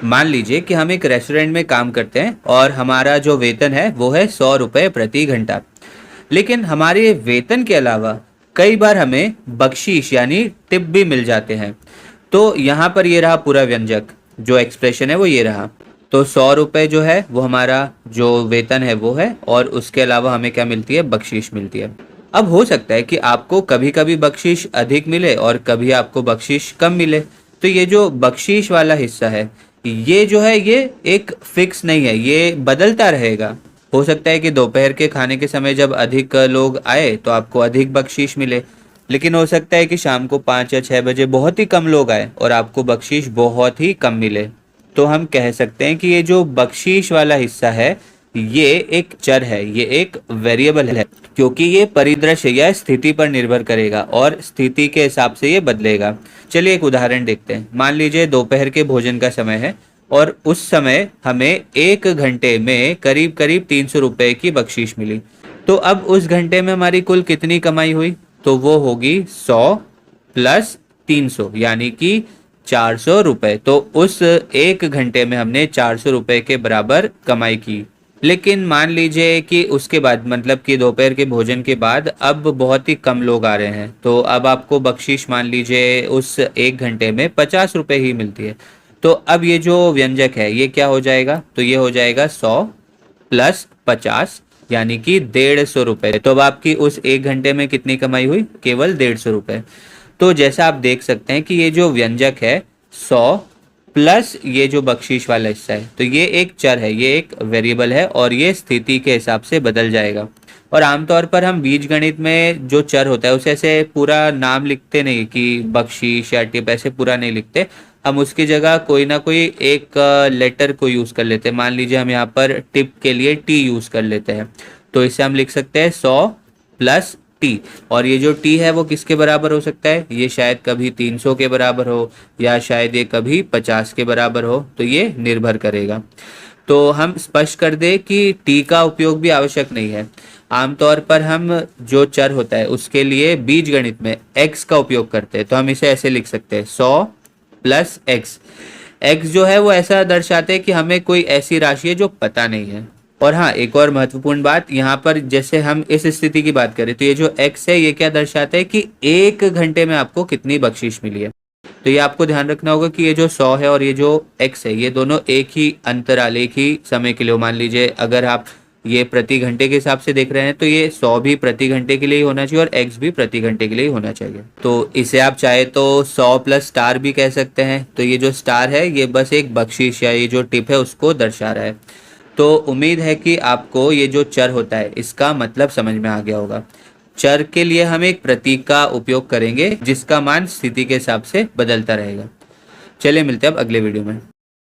मान लीजिए कि हम एक रेस्टोरेंट में काम करते हैं और हमारा जो वेतन है वो है 100 रुपये प्रति घंटा। लेकिन हमारे वेतन के अलावा कई बार हमें बख्शीश यानी टिप भी मिल जाते हैं। तो यहाँ पर ये रहा पूरा व्यंजक, जो एक्सप्रेशन है वो ये रहा। तो 100 रुपये जो है वो हमारा जो वेतन है वो है, और उसके अलावा हमें क्या मिलती है, बख्शीश मिलती है। अब हो सकता है कि आपको कभी कभी बख्शीश अधिक मिले और कभी आपको बख्शीश कम मिले। तो ये जो बख्शीश वाला हिस्सा है ये जो है ये एक फिक्स नहीं है, ये बदलता रहेगा। हो सकता है कि दोपहर के खाने के समय जब अधिक लोग आए तो आपको अधिक बख्शीश मिले, लेकिन हो सकता है कि शाम को 5 या 6 बजे बहुत ही कम लोग आए और आपको बख्शीश बहुत ही कम मिले। तो हम कह सकते हैं कि ये जो बख्शीश वाला हिस्सा है ये एक चर है, ये एक वेरिएबल है, क्योंकि ये परिदृश्य या स्थिति पर निर्भर करेगा और स्थिति के हिसाब से ये बदलेगा। चलिए एक उदाहरण देखते हैं। मान लीजिए दोपहर के भोजन का समय है और उस समय हमें 1 घंटे में करीब करीब 300 रुपए की बख्शीश मिली। तो अब उस घंटे में हमारी कुल कितनी कमाई हुई, तो वो होगी 100 प्लस 300 यानी कि 400 रुपए। तो उस 1 घंटे में हमने 400 रुपए के बराबर कमाई की। लेकिन मान लीजिए कि उसके बाद मतलब कि दोपहर के भोजन के बाद अब बहुत ही कम लोग आ रहे हैं, तो अब आपको बख्शीश मान लीजिए उस 1 घंटे में 50 रुपए ही मिलती है। तो अब ये जो व्यंजक है ये क्या हो जाएगा, तो ये हो जाएगा 100 प्लस 50 यानी कि 150 रुपए। तो अब आपकी उस 1 घंटे में कितनी कमाई हुई, केवल 150 रुपए। तो जैसा आप देख सकते हैं कि ये जो व्यंजक है 100 प्लस ये जो बख्शीश वाला हिस्सा है, तो ये एक चर है, ये एक वेरिएबल है और ये स्थिति के हिसाब से बदल जाएगा। और आमतौर पर हम बीजगणित में जो चर होता है उसे ऐसे पूरा नाम लिखते नहीं कि बख्शीश या टिप, ऐसे पूरा नहीं लिखते। हम उसकी जगह कोई ना कोई एक लेटर को यूज़ कर लेते हैं। मान लीजिए हम यहाँ पर टिप के लिए टी यूज़ कर लेते हैं, तो इसे हम लिख सकते हैं 100 प्लस टी। और ये जो टी है वो किसके बराबर हो सकता है, ये शायद कभी 300 के बराबर हो या शायद ये कभी 50 के बराबर हो, तो ये निर्भर करेगा। तो हम स्पष्ट कर दें कि टी का उपयोग भी आवश्यक नहीं है। आमतौर पर हम जो चर होता है उसके लिए बीजगणित में x का उपयोग करते हैं, तो हम इसे ऐसे लिख सकते हैं 100 प्लस एक्स। एक्स जो है वो ऐसा दर्शाते हैं कि हमें कोई ऐसी राशि है जो पता नहीं है। और हाँ, एक और महत्वपूर्ण बात यहाँ पर, जैसे हम इस स्थिति की बात करें तो ये जो x है ये क्या दर्शाता है कि 1 घंटे में आपको कितनी बख्शीश मिली है। तो ये आपको ध्यान रखना होगा कि ये जो 100 है और ये जो x है ये दोनों एक ही अंतराल, एक ही समय के लिए हो। मान लीजिए अगर आप ये प्रति घंटे के हिसाब से देख रहे हैं तो ये 100 भी प्रति घंटे के लिए ही होना चाहिए और x भी प्रति घंटे के लिए ही होना चाहिए। तो इसे आप चाहे तो 100 प्लस स्टार भी कह सकते हैं। तो ये जो स्टार है ये बस एक बख्शीश या ये जो टिप है उसको दर्शा रहा है। तो उम्मीद है कि आपको ये जो चर होता है इसका मतलब समझ में आ गया होगा। चर के लिए हम एक प्रतीक का उपयोग करेंगे जिसका मान स्थिति के हिसाब से बदलता रहेगा। चलिए मिलते हैं अब अगले वीडियो में।